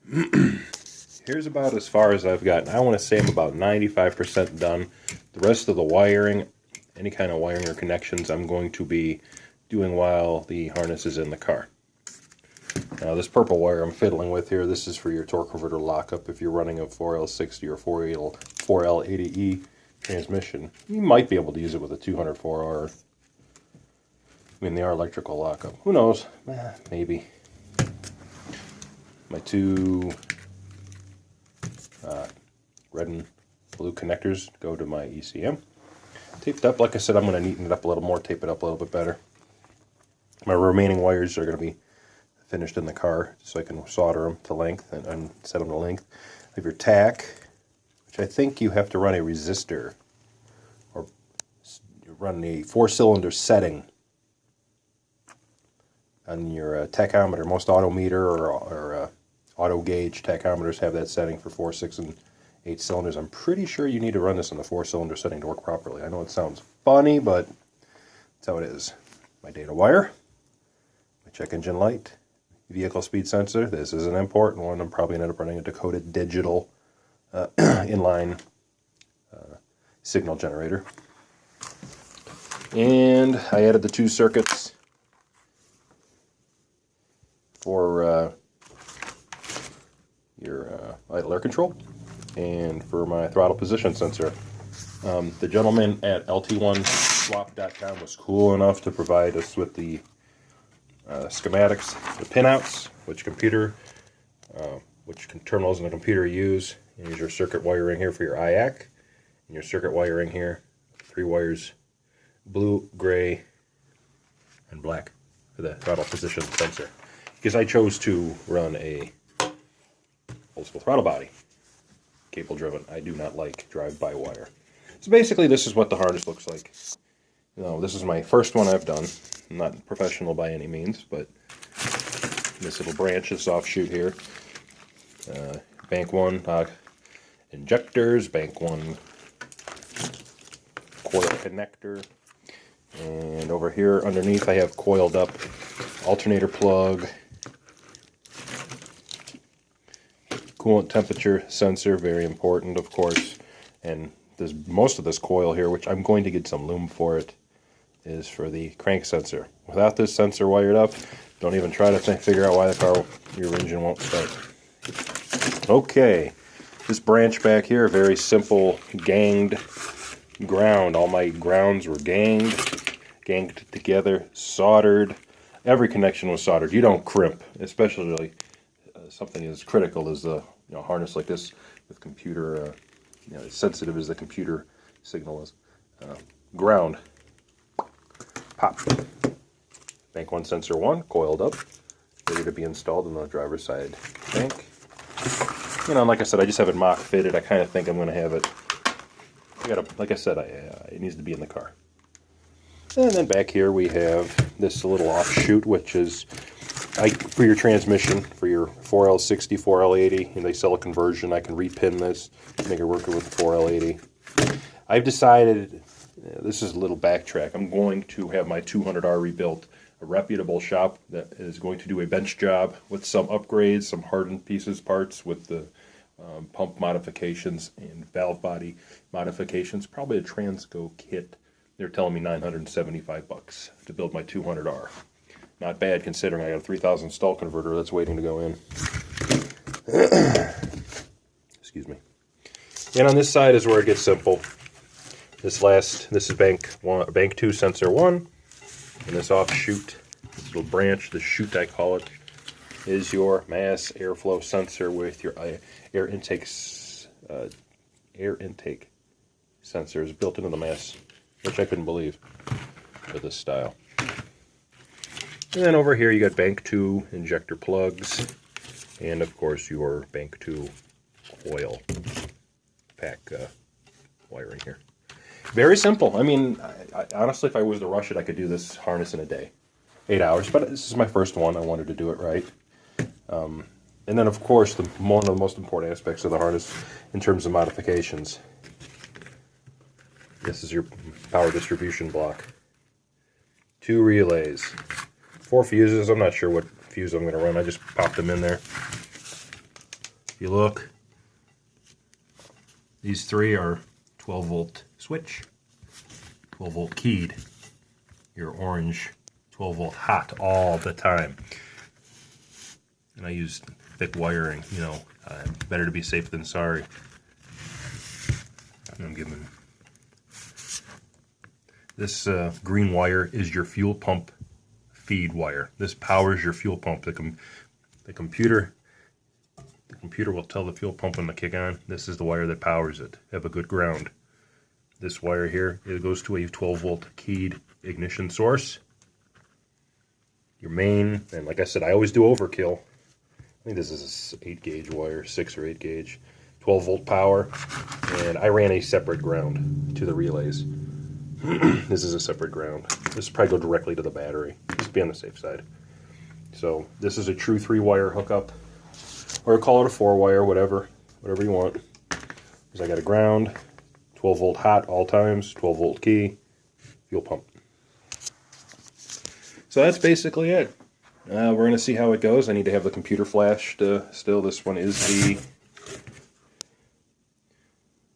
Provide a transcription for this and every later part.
Here's about as far as I've gotten. I want to say I'm about 95% done. The rest of the wiring, any kind of wiring or connections, I'm going to be doing while the harness is in the car. Now this purple wire I'm fiddling with here, this is for your torque converter lockup. If you're running a 4L60 or 4L80E transmission, you might be able to use it with a 204R. I mean, they are electrical lockup. Who knows? Maybe. My two red and blue connectors go to my ECM. Taped up, like I said, I'm going to neaten it up a little more, tape it up a little bit better. My remaining wires are going to be finished in the car, so I can solder them to length and set them to length. You have your tack, which I think you have to run a resistor, or run a 4-cylinder setting on your tachometer. Most autometer or auto gauge tachometers have that setting for 4, 6, and 8 cylinders. I'm pretty sure you need to run this in the 4-cylinder setting to work properly. I know it sounds funny, but that's how it is. My data wire, my check engine light, vehicle speed sensor. This is an important one. I'm probably going to end up running a decoded digital inline signal generator. And I added the 2 circuits for your idle air control and for my throttle position sensor. The gentleman at lt1swap.com was cool enough to provide us with the schematics, the pinouts, which terminals in the computer use. And use your circuit wiring here for your IAC, and your circuit wiring here, 3 wires, blue, gray, and black for the throttle position sensor. Because I chose to run a old school throttle body, cable driven. I do not like drive-by-wire. So basically this is what the harness looks like. Now, this is my first one I've done. I'm not professional by any means, but this little branch, this offshoot here. Bank 1 injectors, Bank 1 coil connector. And over here underneath I have coiled up alternator plug, coolant temperature sensor, very important of course, and there's most of this coil here, which I'm going to get some lume for it, is for the crank sensor. Without this sensor wired up, don't even try to figure out why your engine won't start. Okay, this branch back here, very simple ganged ground. All my grounds were ganged together, soldered. Every connection was soldered. You don't crimp, especially something as critical as a harness like this with computer, as sensitive as the computer signal is. Ground. Pop. Bank 1 sensor 1 coiled up, ready to be installed in the driver's side bank. Like I said, I just have it mock fitted. I kind of think I'm going to have it. Like I said, it needs to be in the car. And then back here we have this little offshoot, which is for your transmission, for your 4L60, 4L80, and they sell a conversion. I can repin this, make it work with 4L80. I've decided, this is a little backtrack, I'm going to have my 200R rebuilt, a reputable shop that is going to do a bench job with some upgrades, some hardened parts with the pump modifications and valve body modifications, probably a Transco kit. They're telling me $975 to build my 200R. Not bad considering I got a 3000 stall converter that's waiting to go in. Excuse me. And on this side is where it gets simple. This is Bank 2 sensor 1, and this offshoot, this little branch, the chute I call it, is your mass airflow sensor with your air intake sensors built into the mass, which I couldn't believe for this style. And then over here you got Bank 2 injector plugs, and of course your Bank 2 coil pack wiring here. Very simple. I mean, honestly, if I was to rush it, I could do this harness in a day. 8 hours, but this is my first one. I wanted to do it right. And then, of course, one of the most important aspects of the harness in terms of modifications. This is your power distribution block. 2 relays. 4 fuses. I'm not sure what fuse I'm going to run. I just popped them in there. you look, these three are 12 volt switch, 12 volt keyed, your orange 12 volt hot all the time. And I use thick wiring, you know, better to be safe than sorry. I'm giving this green wire is your fuel pump feed wire. This powers your fuel pump. The computer will tell the fuel pump when to kick on. This is the wire that powers it. Have a good ground. This wire here, it goes to a 12 volt keyed ignition source. Your main, and like I said, I always do overkill. I think this is a 8 gauge wire, 6 or 8 gauge, 12 volt power, and I ran a separate ground to the relays. This is a separate ground. This will probably go directly to the battery, just to be on the safe side. So this is a true 3-wire hookup, or call it a 4-wire, whatever you want. Because I got a ground, 12 volt hot all times, 12 volt key, fuel pump. So that's basically it. We're going to see how it goes. I need to have the computer flashed still. This one is the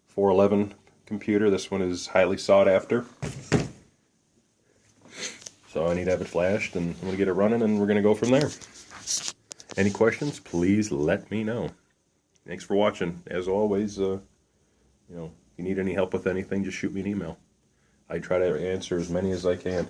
411 computer. This one is highly sought after. So I need to have it flashed, and I'm going to get it running, and we're going to go from there. Any questions, please let me know. Thanks for watching. As always, you know, if you need any help with anything, just shoot me an email. I try to answer as many as I can.